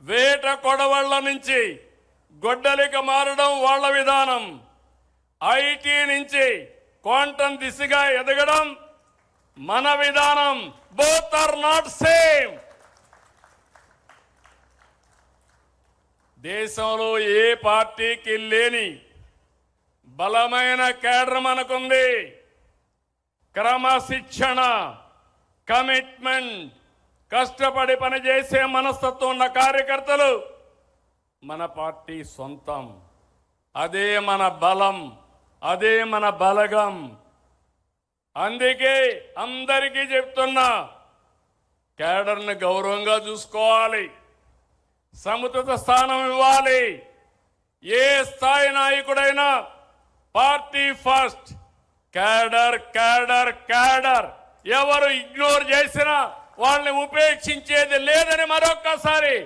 వేట కొడవళ్ల నుంచి గొడ్డలికి మారడం వాళ్ళ విధానం. ఐటీ నుంచి క్వాంటం దిశగా ఎదగడం మన విధానం. Both are not same. దేశంలో ఏ పార్టీకి లేని బలమైన కేడర్ మనకుంది. క్రమశిక్షణ, కమిట్మెంట్, కష్టపడి పనిచేసే మనస్తత్వం ఉన్న కార్యకర్తలు మన పార్టీ సొంతం. అదే మన బలం, అదే మన బలగం. అందుకే అందరికీ చెప్తున్నా, కేడర్ని గౌరవంగా చూసుకోవాలి, సముచిత స్థానం ఇవ్వాలి. ఏ స్థాయి నాయకుడైనా party first, cadre cadre cadre. ఎవరు ఇగ్నోర్ చేసినా వాళ్ళని ఉపేక్షించేది లేదని మరొక్కసారి